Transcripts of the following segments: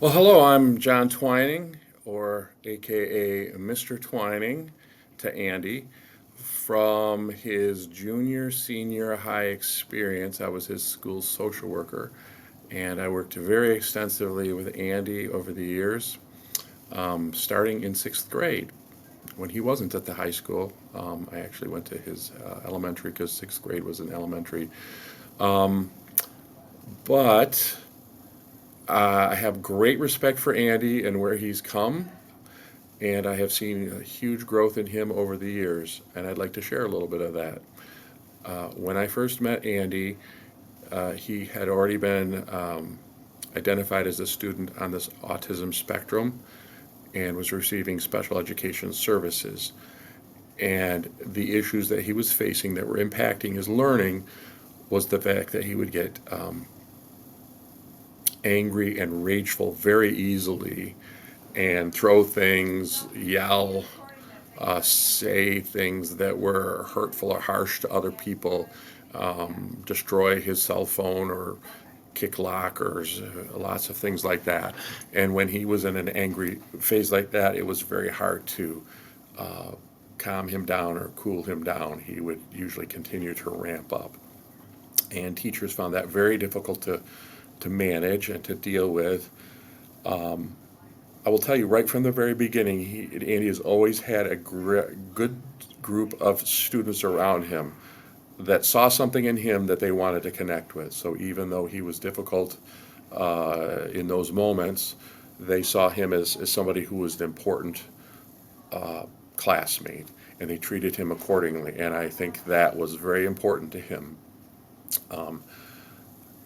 Well, hello, I'm John Twining, or AKA Mr. Twining, to Andy. From his junior, senior high experience, I was his school social worker, and I worked very extensively with Andy over the years, starting in sixth grade. When he wasn't at the high school, I actually went to his elementary because sixth grade was an elementary. But I have great respect for Andy and where he's come, and I have seen a huge growth in him over the years, and I'd like to share a little bit of that. When I first met Andy, he had already been identified as a student on this autism spectrum and was receiving special education services. And the issues that he was facing that were impacting his learning was the fact that he would get angry and rageful very easily and throw things, yell, say things that were hurtful or harsh to other people, destroy his cell phone or kick lockers, lots of things like that. And when he was in an angry phase like that, it was very hard to calm him down or cool him down. He would usually continue to ramp up. And teachers found that very difficult to manage and to deal with. I will tell you right from the very beginning, Andy has always had a good group of students around him that saw something in him that they wanted to connect with. So even though he was difficult in those moments, they saw him as somebody who was an important classmate, and they treated him accordingly. And I think that was very important to him.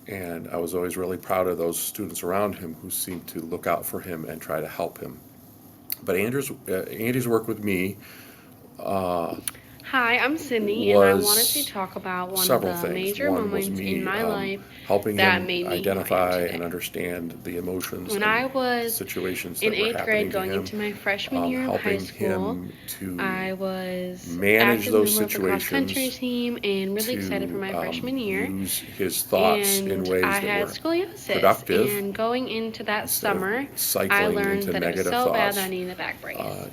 And I was always really proud of those students around him who seemed to look out for him and try to help him. But Andy's work with me Hi, I'm Sydney, and I wanted to was talk about one of several the things. major One was moments me in my life helping that him made me who I am identify and today. understand the emotions When and I was situations in that were eighth happening grade, to going him, into my freshman year of high helping school, him to I was manage active those member of the cross country situations, team and really excited for to my freshman year. use his thoughts in And I ways that had were scoliosis. productive And going into that instead of summer, I cycling learned into that it was negative so bad that I thoughts, needed a back brace.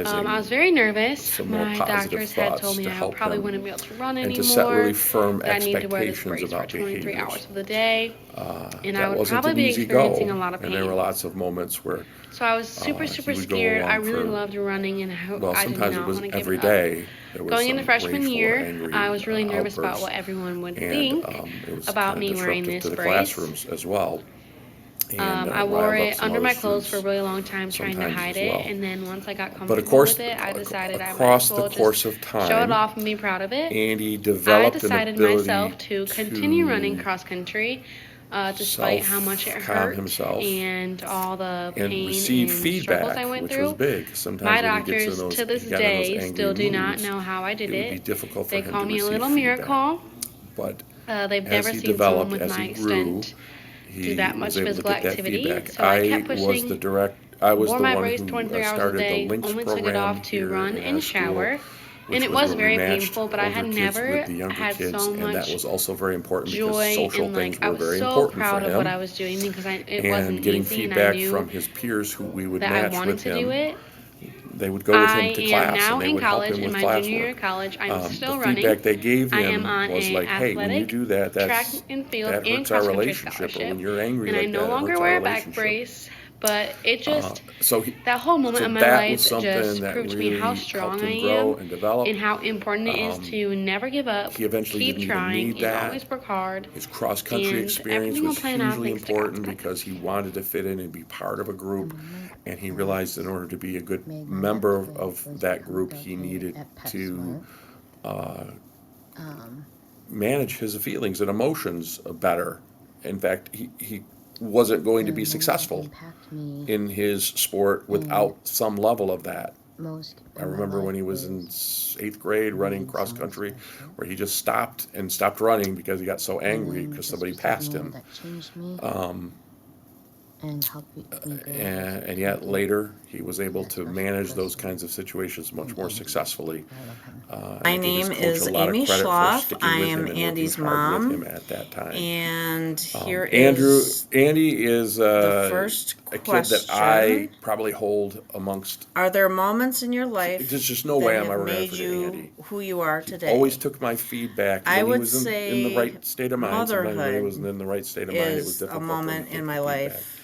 I was utilizing very nervous. some more My positive doctors had told thoughts me to I help probably him wouldn't be able to run and to set really anymore, firm that I need to wear this expectations brace for about 23 behaviors. hours of the day, and I That would wasn't probably an be easy experiencing go, a lot of and there were pain. lots of moments where So I was super, he super would go scared. I along really for, loved running, and well, I did sometimes it not was want to give it every up. day. There was Going into some freshman rageful or year, I angry was really nervous about outbursts, what everyone would and think it was about kind of me wearing disruptive to this the brace. classrooms as well, and I wore riled up it some under other my clothes for a students really long time, trying to sometimes hide as it. well. And then once I got But of comfortable course, with it, I decided I might as across the well just course of show it time, off and be proud of it. Andy I developed an decided myself ability to continue running to cross country, despite how much it self calm hurt himself and all the and pain receive and struggles I feedback, went which was through. big. Sometimes My when doctors to this he got in those day angry still do not moods, know how I did it would be it. difficult for They him call to me a receive little feedback. miracle. But They've as never he seen someone developed, with as my he grew, extent do he that was much able to physical get that activity. feedback. So I kept I was wore the my one brace who 23 hours a started the day, Links only took it program off to here run in our and school, shower. And which it was was where we very matched painful, but I older had kids with never the younger had kids, so and that much was also very important because joy social and things I were was very so important for proud of what him. I was doing because it And wasn't getting easy and I feedback knew from his peers who we would that I match wanted with to do him, it. they would go with I him to am class now and they in would help college, him in with my junior year classwork. of college. I'm The still running. feedback they gave I am him on was a like, "Hey, when you athletic, do that, track and field, that and hurts our cross country relationship, or when scholarship. you're angry And I like no that, it longer hurts our wear a back relationship." brace, but it just, So he, that whole moment so in my that was life something just that proved to me how really helped strong I him grow am and develop. and how important it is to never give up, He eventually keep didn't even trying, need and that. always work hard. His cross country And experience everything will was plan out hugely thanks to God's important plan. because he wanted to fit in and be part of a The group. moment And he I realized in order to be a good made my next member move of was that become group, he adulting needed at to PetSmart. Um, manage his feelings and emotions better. In fact, he wasn't going the to be moment that successful impacted me in his sport in without some level of that. most I in my remember life when he was in was eighth grade running meeting cross someone country, special. where he just stopped running because he got so angry Meeting because this somebody specific passed man him. that changed me and helped me build And yet something later, he was able that to special manage those person kinds of situations much in more Andy. successfully. I love him. And My I give his name coach a is lot of Amy credit for Schloff. sticking I with am him and working Andy's hard with him mom. at that time. And here Andrew is Andy is The first a kid that I question. probably hold amongst. Are there moments in your life There's just no that way I'm have ever going to made forget you Andy. who you are today? Always took my feedback I when he would was in the say right state of mind. Sometimes when he motherhood wasn't in the right state of mind, it was is a difficult for him moment to take in the my feedback. life.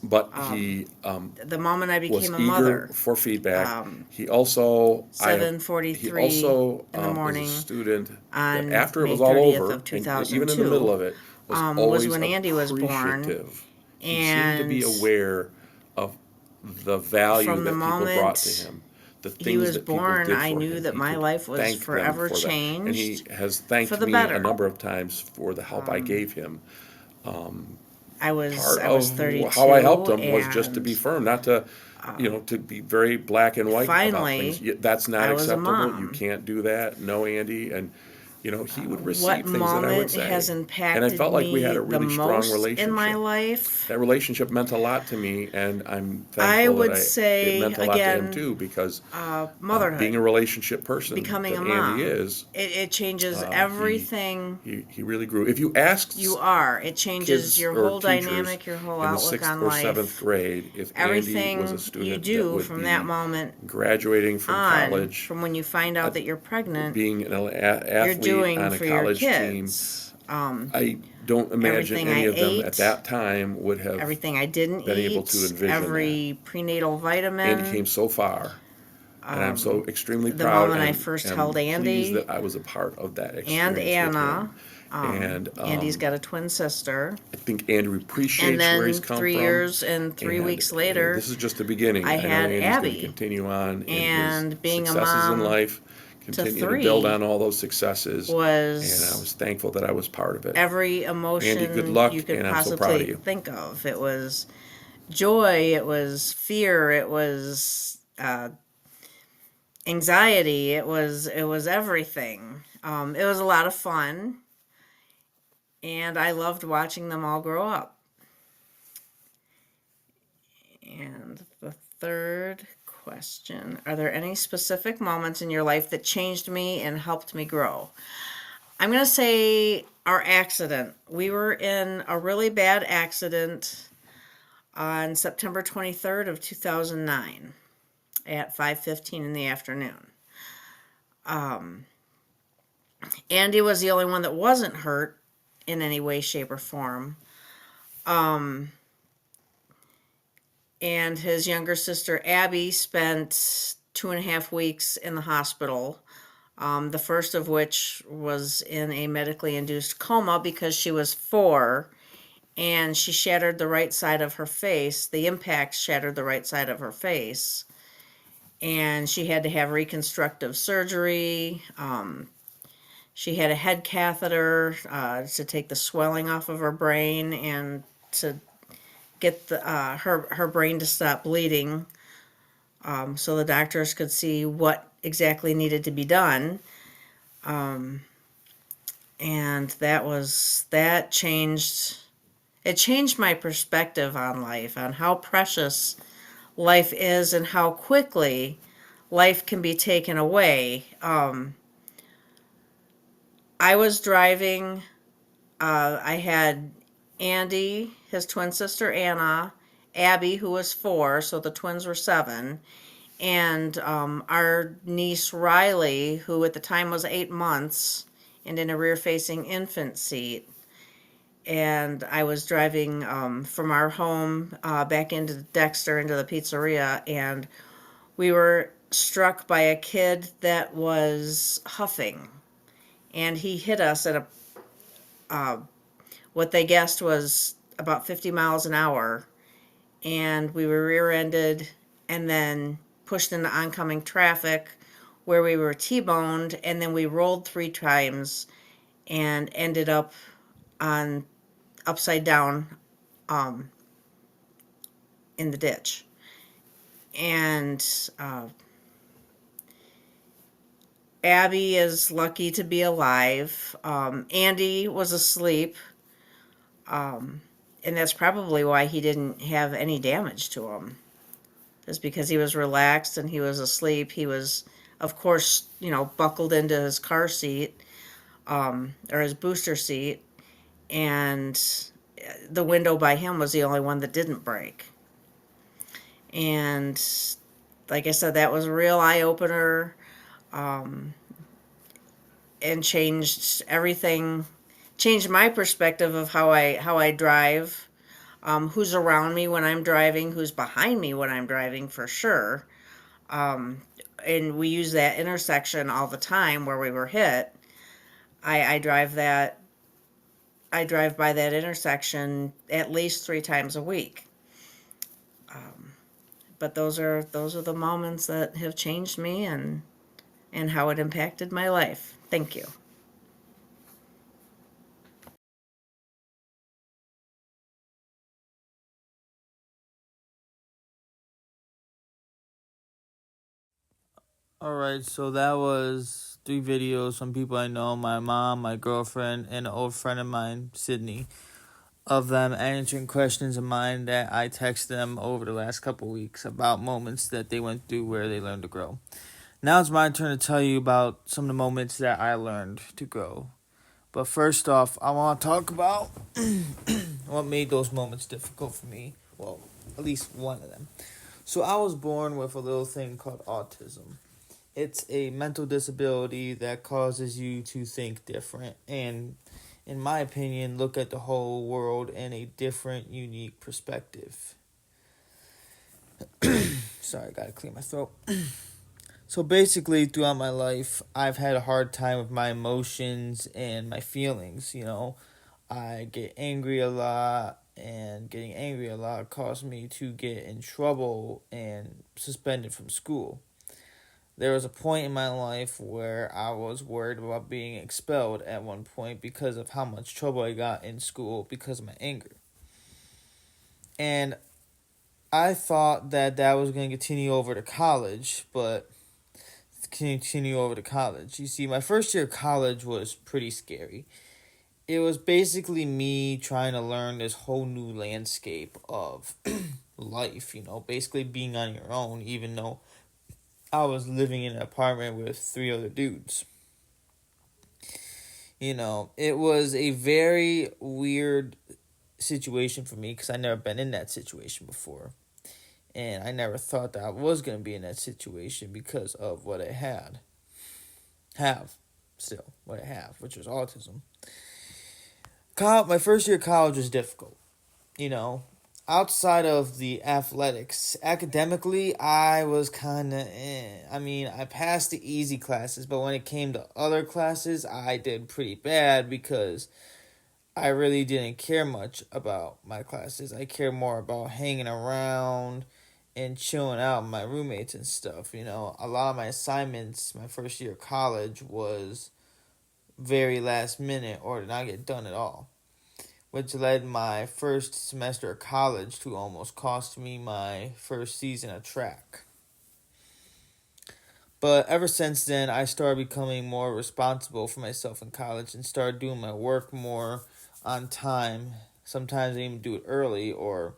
But he The moment I was became a eager mother. for feedback. Um, He also, he 7:43 also in the is a morning student that on after it May was all 30th over, of and even in the middle 2002 of it, was was always when Andy was born. appreciative. He seemed to be And aware of the value from the that people brought to moment him, the he things was that people born, did I for knew him. that He my could life was thank them forever for that. And he changed has for thanked the me a better. number of times for the help I gave him. I was Part I was of 32 how I helped him was just to be and firm, not to, to be very black and white about things. finally That's not I was a acceptable. You mom. can't do that. No, Andy. And, he would What receive things that I would moment say. has And I impacted felt like we had me a the really strong most in my relationship. life? That relationship meant a lot to me, and I'm I thankful that would it say meant a lot to him again, too, because being motherhood, a relationship person becoming a that Andy mom. is, It changes he everything he really grew. If you asked you are. It changes kids your or whole teachers dynamic, your whole in the outlook sixth on or seventh life. grade if Andy was a Everything you student that do would from that be moment graduating from on, college, from when you find out that you're pregnant, being an you're athlete doing on a for your college team, kids. I don't imagine Everything any I of them at ate, that time would have everything I didn't been able to eat, envision that. every prenatal Andy came vitamin. so far, and I'm so extremely The proud moment I and first held am pleased Andy that I was a part of that and experience with Anna, him. And Andy's got a twin sister. I think Andrew And appreciates where he's then come 3 years from. and 3 weeks And later, this is just the beginning. I I know had Andy's going to Abby. continue on in his And being a successes in mom life, to continue to build 3 on all those successes. And I was was thankful that I was part of it. every Andy, good emotion luck, you could and I'm so proud of possibly you. think of. It was joy, it was fear, it was anxiety, it was everything. It was a lot of fun, and I loved watching them all grow up. And the third question, are there any specific moments in your life that changed me and helped me grow? I'm going to say our accident. We were in a really bad accident on September 23rd of 2009 at 5:15 in the afternoon. Andy was the only one that wasn't hurt in any way, shape, or form. And his younger sister Abby spent 2.5 weeks in the hospital. The first of which was in a medically induced coma because she was 4 and she shattered the right side of her face. The impact shattered the right side of her face. And she had to have reconstructive surgery. She had a head catheter to take the swelling off of her brain and to get her brain to stop bleeding, so the doctors could see what exactly needed to be done. And that changed. It changed my perspective on life, on how precious life is, and how quickly life can be taken away. I was driving. I had Andy, his twin sister Anna, Abby, who was 4, so the twins were 7, and our niece Riley, who at the time was 8 months and in a rear-facing infant seat. And I was driving from our home back into Dexter, into the pizzeria, and we were struck by a kid that was huffing, and he hit us at what they guessed was about 50 miles an hour, and we were rear-ended and then pushed into oncoming traffic where we were T-boned, and then we rolled 3 times and ended up on upside down in the ditch. And Abby is lucky to be alive. Andy was asleep, and that's probably why he didn't have any damage to him. Is because he was relaxed and he was asleep. He was, of course, buckled into his car seat, or his booster seat, and the window by him was the only one that didn't break. And like I said, that was a real eye opener, and changed everything, changed my perspective of how I drive, who's around me when I'm driving, who's behind me when I'm driving for sure. And we use that intersection all the time where we were hit. I drive that. I drive by that intersection at least 3 times a week. But those are the moments that have changed me and how it impacted my life. Thank you. Alright, so that was 3 videos from people I know, my mom, my girlfriend, and an old friend of mine, Sydney, of them answering questions of mine that I texted them over the last couple weeks about moments that they went through where they learned to grow. Now it's my turn to tell you about some of the moments that I learned to grow. But first off, I want to talk about what made those moments difficult for me. Well, at least one of them. So I was born with a little thing called autism. It's a mental disability that causes you to think different and, in my opinion, look at the whole world in a different, unique perspective. Sorry, I gotta clear my throat. So basically, throughout my life, I've had a hard time with my emotions and my feelings, I get angry a lot, and getting angry a lot caused me to get in trouble and suspended from school. There was a point in my life where I was worried about being expelled at one point because of how much trouble I got in school because of my anger. And I thought that was going to continue over to college, You see, my first year of college was pretty scary. It was basically me trying to learn this whole new landscape of life, basically being on your own, even though I was living in an apartment with 3 other dudes. It was a very weird situation for me because I never been in that situation before. And I never thought that I was going to be in that situation because of what I have, which was autism. My first year of college was difficult. Outside of the athletics, academically, I was kind of I passed the easy classes, but when it came to other classes, I did pretty bad because I really didn't care much about my classes. I cared more about hanging around and chilling out with my roommates and stuff. A lot of my assignments my first year of college was very last minute or did not get done at all, which led my first semester of college to almost cost me my first season of track. But ever since then, I started becoming more responsible for myself in college and started doing my work more on time. Sometimes I even do it early, or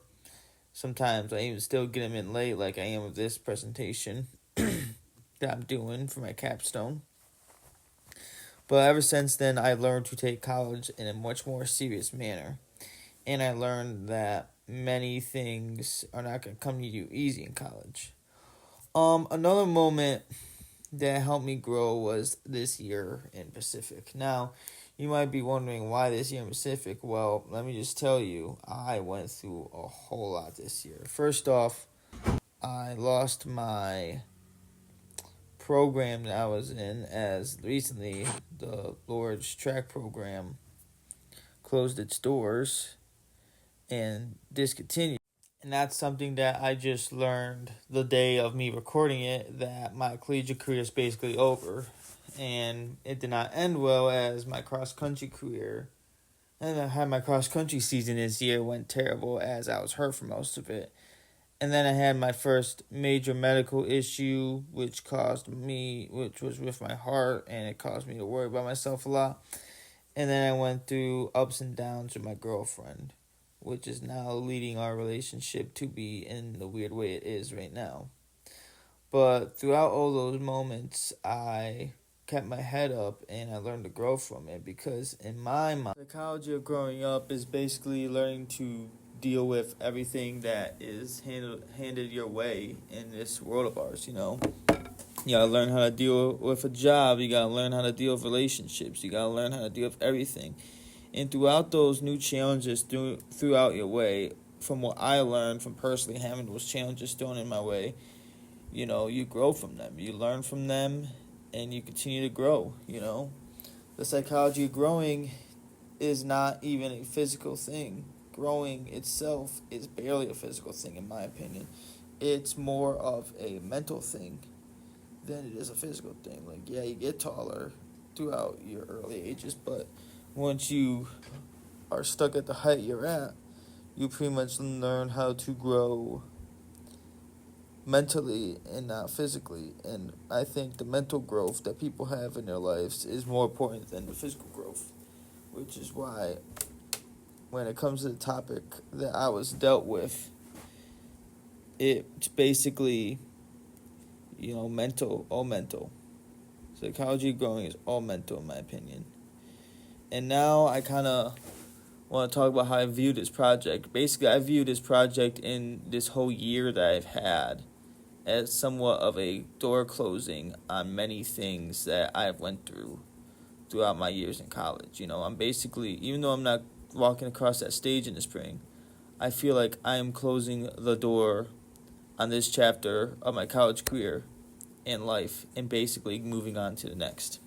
sometimes I even still get them in late, like I am with this presentation that I'm doing for my capstone. But ever since then, I learned to take college in a much more serious manner. And I learned that many things are not going to come to you easy in college. Another moment that helped me grow was this year in Pacific. Now, you might be wondering why this year in Pacific. Well, let me just tell you, I went through a whole lot this year. First off, I lost my program that I was in, as recently the Lord's track program closed its doors and discontinued. And that's something that I just learned the day of me recording it, that my collegiate career is basically over. And it did not end well, as my cross-country career, and I had my cross-country season this year went terrible as I was hurt for most of it. And then I had my first major medical issue, which was with my heart, and it caused me to worry about myself a lot. And then I went through ups and downs with my girlfriend, which is now leading our relationship to be in the weird way it is right now. But throughout all those moments, I kept my head up and I learned to grow from it, because in my mind, psychology of growing up is basically learning to deal with everything that is handed your way in this world of ours, you know. You gotta learn how to deal with a job, you gotta learn how to deal with relationships, you gotta learn how to deal with everything. And throughout those new challenges throughout your way, from what I learned from personally having those challenges thrown in my way, you know, you grow from them. You learn from them and you continue to grow, you know. The psychology of growing is not even a physical thing. Growing itself is barely a physical thing, in my opinion. It's more of a mental thing than it is a physical thing. Like, yeah, you get taller throughout your early ages, but once you are stuck at the height you're at, you pretty much learn how to grow mentally and not physically. And I think the mental growth that people have in their lives is more important than the physical growth, which is why when it comes to the topic that I was dealt with, it's basically, you know, all mental. Psychology of growing is all mental, in my opinion. And now I kind of want to talk about how I view this project. Basically, I view this project in this whole year that I've had as somewhat of a door closing on many things that I've went through throughout my years in college. You know, I'm basically, even though I'm not walking across that stage in the spring, I feel like I am closing the door on this chapter of my college career and life and basically moving on to the next.